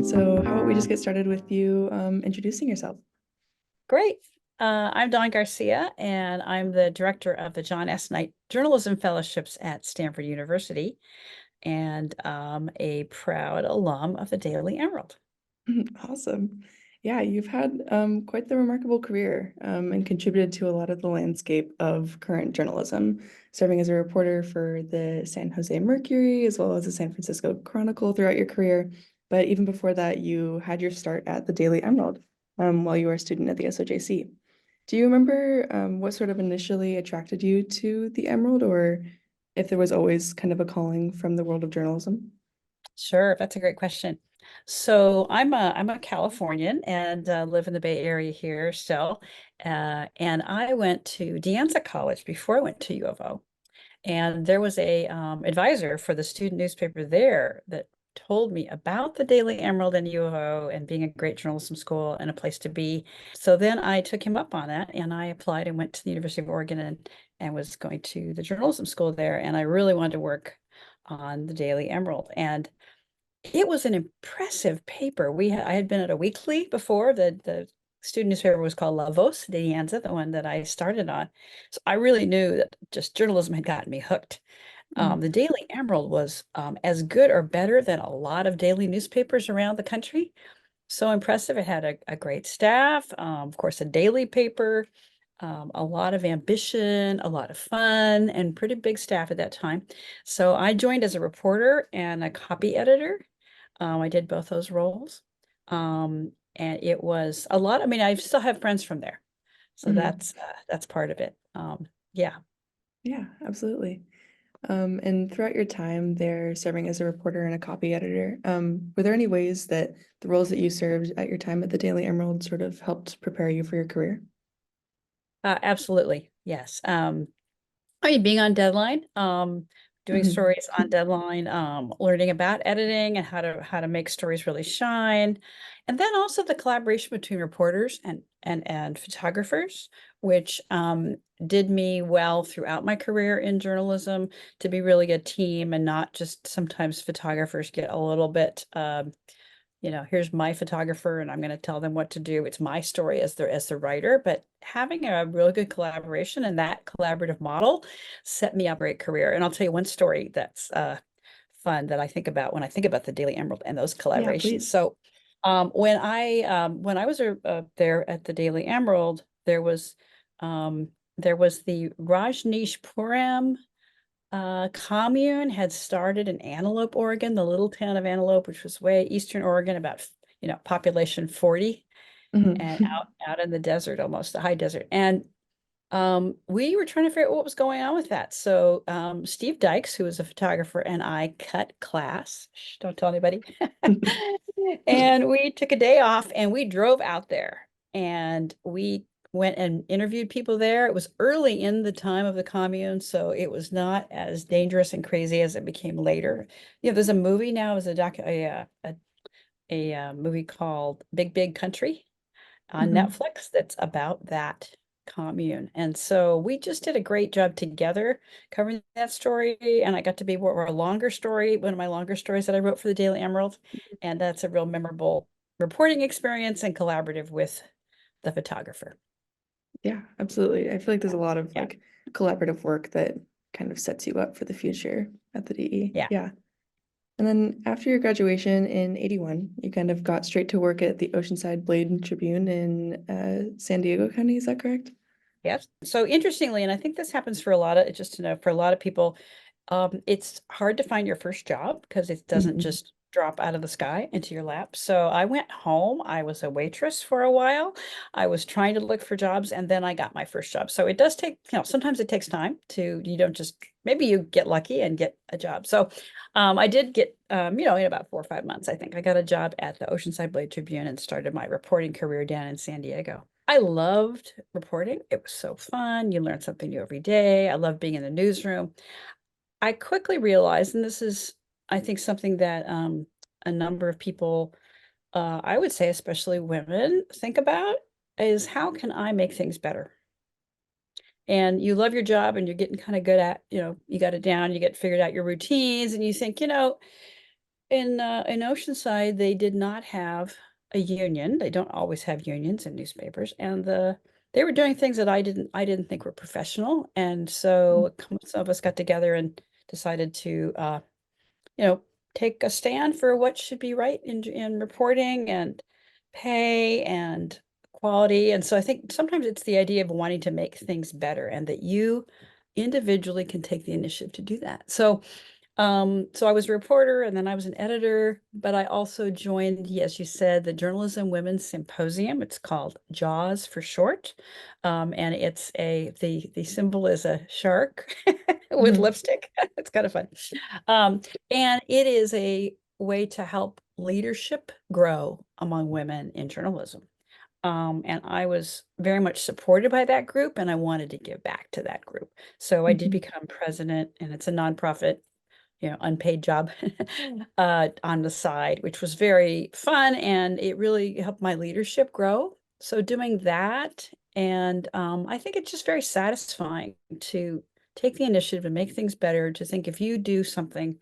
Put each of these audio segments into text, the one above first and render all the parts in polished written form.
So how about we just get started with you introducing yourself? Great. I'm Dawn Garcia, and I'm the director of the John S. Knight Journalism Fellowships at Stanford University, and a proud alum of the Daily Emerald. Awesome. Yeah, you've had quite the remarkable career and contributed to a lot of the landscape of current journalism, serving as a reporter for the San Jose Mercury as well as the San Francisco Chronicle throughout your career. But even before that, you had your start at the Daily Emerald while you were a student at the SOJC. Do you remember what sort of initially attracted you to the Emerald, or if there was always kind of a calling from the world of journalism? Sure, that's a great question. So I'm a Californian and live in the Bay Area here still. And I went to De Anza College before I went to U of O. And there was a advisor for the student newspaper there that told me about the Daily Emerald and U of O and being a great journalism school and a place to be. So then I took him up on that and I applied and went to the University of Oregon and was going to the journalism school there. And I really wanted to work on the Daily Emerald. And it was an impressive paper. I had been at a weekly before. The student newspaper was called La Voz de Alianza, the one that I started on. So I really knew that just journalism had gotten me hooked. Mm. The Daily Emerald was as good or better than a lot of daily newspapers around the country. So impressive. It had a great staff, of course, a daily paper, a lot of ambition, a lot of fun, and pretty big staff at that time. So I joined as a reporter and a copy editor. I did both those roles. And it was a lot. I mean, I still have friends from there. So Mhm. that's part of it. Yeah. Yeah, absolutely. And throughout your time there serving as a reporter and a copy editor, were there any ways that the roles that you served at your time at the Daily Emerald sort of helped prepare you for your career? Absolutely. Yes. I mean, being on deadline, doing Mhm. stories on deadline, learning about editing and how to make stories really shine. And then also the collaboration between reporters and photographers, which did me well throughout my career in journalism to be really a team and not just sometimes photographers get a little bit here's my photographer and I'm going to tell them what to do. It's my story as the writer, but having a really good collaboration and that collaborative model set me up a great career. And I'll tell you one story that's fun that I think about when I think about the Daily Emerald and those Yeah, collaborations. please. So when I was there at the Daily Emerald, there was the Rajneeshpuram commune had started in Antelope, Oregon, the little town of Antelope, which was way eastern Oregon, about population 40, and Mhm. out in the desert, almost the high desert. And we were trying to figure out what was going on with that. So Steve Dykes, who was a photographer, and I cut class. Shh, don't tell anybody. And we took a day off and we drove out there and we went and interviewed people there. It was early in the time of the commune, so it was not as dangerous and crazy as it became later. There's a movie now, there's a movie called Big Big Country on Mhm. Netflix that's about that commune. And so we just did a great job together covering that story. And I got to be more a longer story, one of my longer stories that I wrote for the Daily Emerald. And that's a real memorable reporting experience and collaborative with the photographer. Yeah, absolutely. I feel like there's a lot of Yeah. like collaborative work that kind of sets you up for the future at the DE. Yeah. Yeah. And then after your graduation in 81, you kind of got straight to work at the Oceanside Blade Tribune in San Diego County, is that correct? Yes. So interestingly, and I think this happens for a lot of, just to know, for a lot of people, it's hard to find your first job because it doesn't Mhm. just drop out of the sky into your lap. So I went home. I was a waitress for a while. I was trying to look for jobs and then I got my first job. So it does take, sometimes it takes time you don't just, maybe you get lucky and get a job. So I did get, in about 4 or 5 months, I think I got a job at the Oceanside Blade Tribune and started my reporting career down in San Diego. I loved reporting. It was so fun. You learn something new every day. I love being in the newsroom. I quickly realized, and this is, I think, something that a number of people, I would say, especially women, think about is how can I make things better? And you love your job and you're getting kind of good at, you got it down, you get figured out your routines, and you think, in Oceanside, they did not have a union. They don't always have unions in newspapers, and they were doing things that I didn't think were professional. And so some of us got together and decided to you know, take a stand for what should be right in reporting and pay and quality. And so I think sometimes it's the idea of wanting to make things better and that you individually can take the initiative to do that. So I was a reporter and then I was an editor, but I also joined, yes, you said, the Journalism Women's Symposium. It's called JAWS for short. And the symbol is a shark with Mhm. lipstick. It's kind of fun. Um, and it is a way to help leadership grow among women in journalism. And I was very much supported by that group, and I wanted to give back to that group. So I did Mhm. become president, and it's a nonprofit, unpaid job on the side, which was very fun, and it really helped my leadership grow. So doing that, and I think it's just very satisfying to take the initiative to make things better, to think if you do something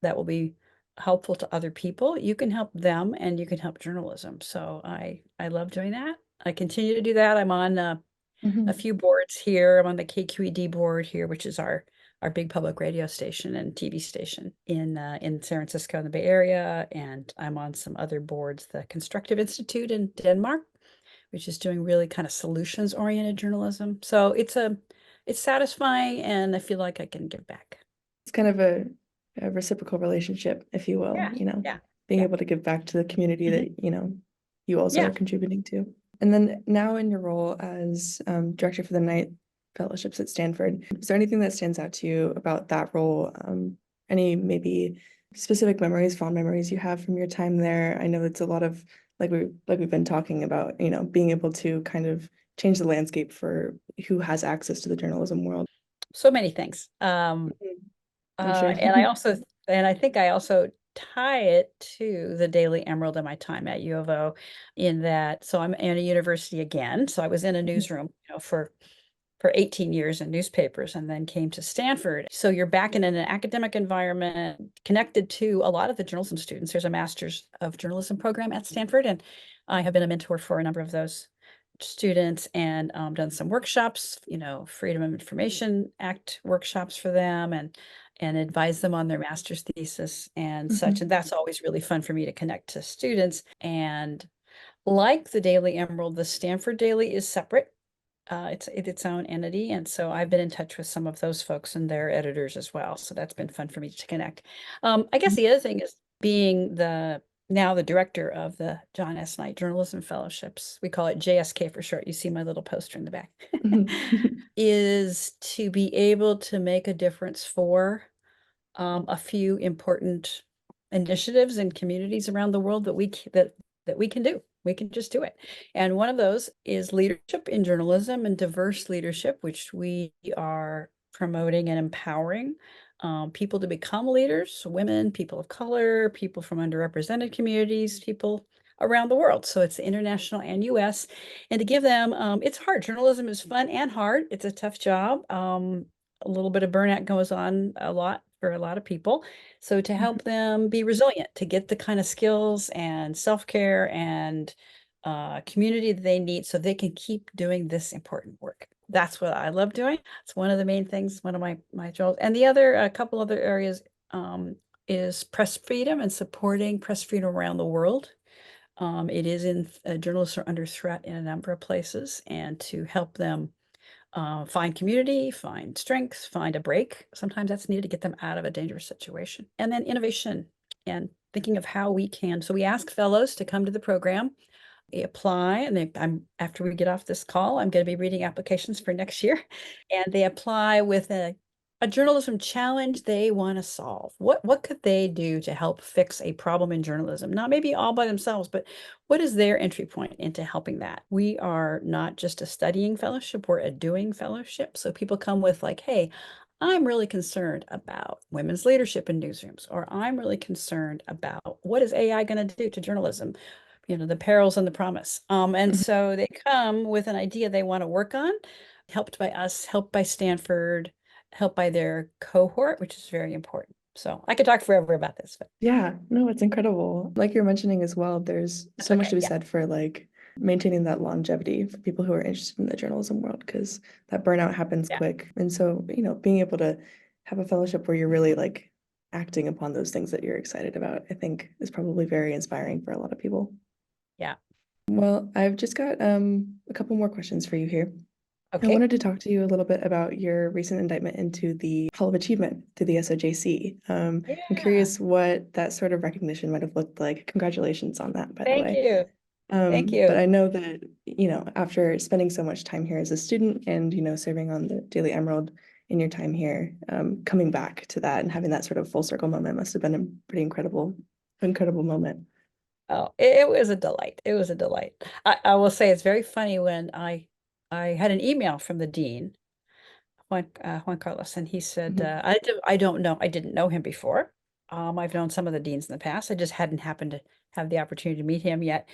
that will be helpful to other people, you can help them and you can help journalism. So I love doing that. I continue to do that. I'm on a Mhm. few boards here. I'm on the KQED board here, which is our big public radio station and TV station in San Francisco in the Bay Area, and I'm on some other boards, the Constructive Institute in Denmark, which is doing really kind of solutions oriented journalism. So it's satisfying, and I feel like I can give back. It's kind of a reciprocal relationship, if you will, Yeah, yeah, being yeah. able to give back to the community Mhm. that, you also Yeah. are contributing to. And then now in your role as director for the night fellowships at Stanford, is there anything that stands out to you about that role? Any maybe specific memories, fond memories you have from your time there? I know it's a lot of like we've been talking about, being able to kind of change the landscape for who has access to the journalism world. So many things. Mhm. I'm sure. And I think I also tie it to the Daily Emerald in my time at U of O in that, so I'm in a university again. So I was in a newsroom, for 18 years in newspapers and then came to Stanford. So you're back in an academic environment connected to a lot of the journalism students. There's a master's of journalism program at Stanford, and I have been a mentor for a number of those students and done some workshops, Freedom of Information Act workshops for them and advise them on their master's thesis and such. And Mhm. that's always really fun for me to connect to students. And like the Daily Emerald, the Stanford Daily is separate. It's its own entity. And so I've been in touch with some of those folks and their editors as well. So that's been fun for me to connect. I guess the other thing is being now the director of the John S. Knight Journalism Fellowships. We call it JSK for short. You see my little poster in the back. Mhm. Is to be able to make a difference for a few important initiatives and communities around the world that we can do. We can just do it. And one of those is leadership in journalism and diverse leadership, which we are promoting and empowering people to become leaders, women, people of color, people from underrepresented communities, people around the world. So it's international and US. And to give them, it's hard. Journalism is fun and hard. It's a tough job. A little bit of burnout goes on a lot for a lot of people. So to help them be resilient, to get the kind of skills and self-care and community that they need so they can keep doing this important work. That's what I love doing. It's one of the main things, one of my jobs. And the other, a couple other areas is press freedom and supporting press freedom around the world. It is in journalists are under threat in a number of places, and to help them find community, find strength, find a break. Sometimes that's needed to get them out of a dangerous situation. And then innovation and thinking of how we can. So we ask fellows to come to the program, they apply, and I'm after we get off this call, I'm going to be reading applications for next year, and they apply with a journalism challenge they want to solve. What could they do to help fix a problem in journalism? Not maybe all by themselves, but what is their entry point into helping that? We are not just a studying fellowship, we're a doing fellowship. So people come with like, hey, I'm really concerned about women's leadership in newsrooms, or I'm really concerned about what is AI going to do to journalism, the perils and the promise. And Mhm. so they come with an idea they want to work on, helped by us, helped by Stanford, helped by their cohort, which is very important. So I could talk forever about this, but Yeah, no, it's incredible. Like you're mentioning as well, there's that's so much to okay. be Yeah, said for like maintaining that longevity for people who are interested in the journalism world because that burnout happens yeah, quick. And so, being able to have a fellowship where you're really like acting upon those things that you're excited about, I think is probably very inspiring for a lot of people. yeah. Well, I've just got a couple more questions for you here. I Okay. wanted to talk to you a little bit about your recent indictment into the Hall of Achievement through the SOJC. I'm Yeah. curious what that sort of recognition might have looked like. Congratulations on that, by the Thank way. you. Thank But you. I know that, after spending so much time here as a student and, serving on the Daily Emerald in your time here, coming back to that and having that sort of full circle moment must have been a pretty incredible moment. Oh, it was a delight. It was a delight. I will say it's very funny when I had an email from the dean, Juan Carlos, and he said, Mhm. I don't know, I didn't know him before. I've known some of the deans in the past. I just hadn't happened to have the opportunity to meet him yet.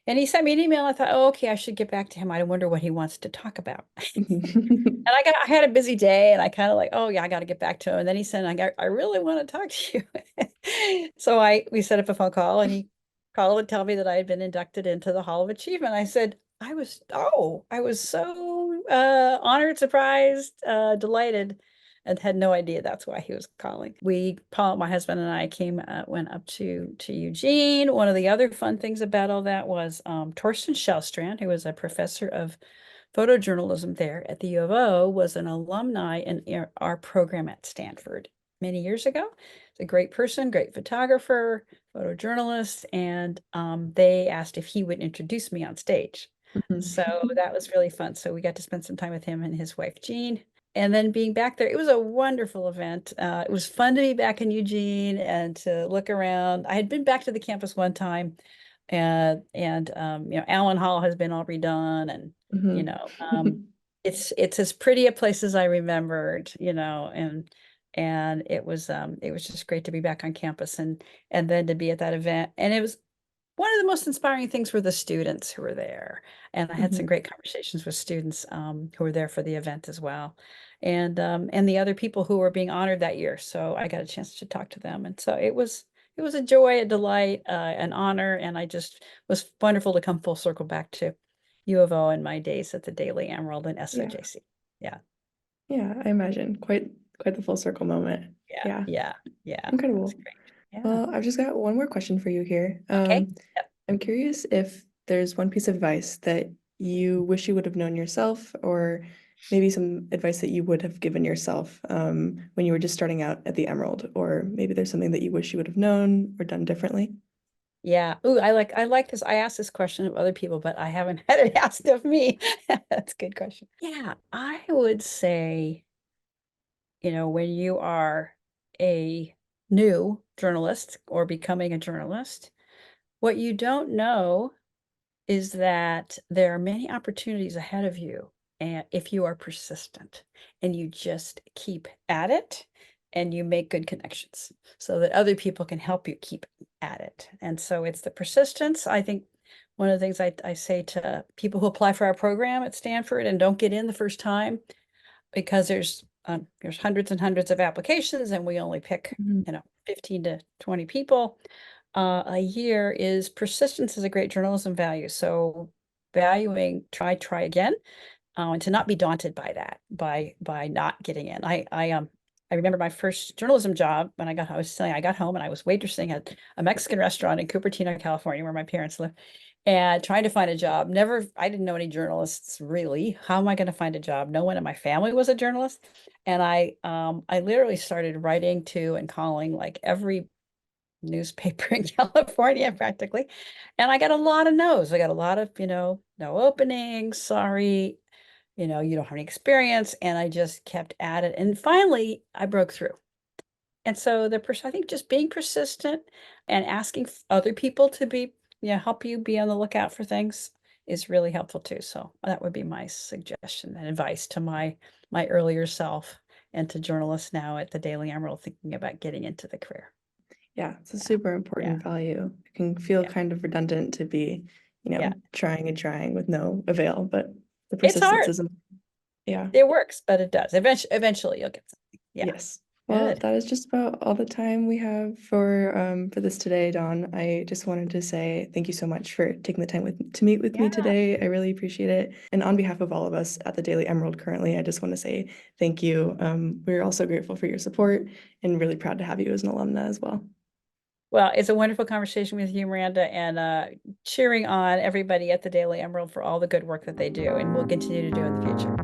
And he sent me an email. I thought, oh, okay, I should get back to him. I wonder what he wants to talk about. And I had a busy day and I kind of like, oh yeah, I got to get back to him. And then he said, I really want to talk to you. So we set up a phone call and he called and tell me that I had been inducted into the Hall of Achievement. I said, I was so honored, surprised, delighted, and had no idea that's why he was calling. Paul, my husband and I went up to Eugene. One of the other fun things about all that was Torsten Shellstrand, who was a professor of photojournalism there at the U of O, was an alumni in our program at Stanford many years ago. He's a great person, great photographer, photojournalist, and they asked if he would introduce me on stage. So that was really fun. So we got to spend some time with him and his wife, Jean. And then being back there, it was a wonderful event. It was fun to be back in Eugene and to look around. I had been back to the campus one time, and Allen Hall has been all redone, and you Mhm. know, it's as pretty a place as I remembered, and it was just great to be back on campus and then to be at that event. And it was one of the most inspiring things were the students who were there. And I had some Mhm. great conversations with students who were there for the event as well. And the other people who were being honored that year. So I got a chance to talk to them. And so it was a joy, a delight, an honor. And I just was wonderful to come full circle back to U of O and my days at the Daily Emerald and Yeah. SOJC. Yeah, Yeah, I imagine. Quite the full circle moment. yeah, Yeah, yeah, yeah. That was incredible. great. Yeah. Well, I've just got one more question for you here. Okay. Yep. I'm curious if there's one piece of advice that you wish you would have known yourself, or maybe some advice that you would have given yourself when you were just starting out at the Emerald, or maybe there's something that you wish you would have known or done differently. Yeah. Ooh, I like this. I asked this question of other people, but I haven't had it asked of me. That's a good question. Yeah, I would say, when you are a new journalist or becoming a journalist, what you don't know is that there are many opportunities ahead of you. And if you are persistent and you just keep at it and you make good connections so that other people can help you keep at it. And so it's the persistence. I think one of the things I say to people who apply for our program at Stanford and don't get in the first time, because there's hundreds and hundreds of applications and we only pick, Mhm. 15 to 20 people a year, is persistence is a great journalism value. So valuing try again, and to not be daunted by that, by not getting in. I remember my first journalism job when I was saying I got home and I was waitressing at a Mexican restaurant in Cupertino, California, where my parents live, and trying to find a job. I didn't know any journalists really. How am I going to find a job? No one in my family was a journalist. And I literally started writing to and calling like every newspaper in California practically. And I got a lot of no's. I got a lot of, no openings, sorry, you don't have any experience. And I just kept at it. And finally I broke through. And so I think just being persistent and asking other people to help you be on the lookout for things is really helpful too. So that would be my suggestion and advice to my earlier self and to journalists now at the Daily Emerald thinking about getting into the career. Yeah, it's a Yeah. super Yeah. important value. It can feel Yeah. kind of redundant to be, Yeah. trying and trying with no avail, but the It's persistence hard. is, yeah, It works, but it does. Eventually you'll get something. Yeah. yes. Well, Good. that is just about all the time we have for this today, Dawn. I just wanted to say thank you so much for taking the time to meet with me Yeah. today. I really appreciate it. And on behalf of all of us at the Daily Emerald currently, I just want to say thank you. We're also grateful for your support and really proud to have you as an alumna as well. Well, it's a wonderful conversation with you, Miranda, and cheering on everybody at the Daily Emerald for all the good work that they do and will continue to do in the future.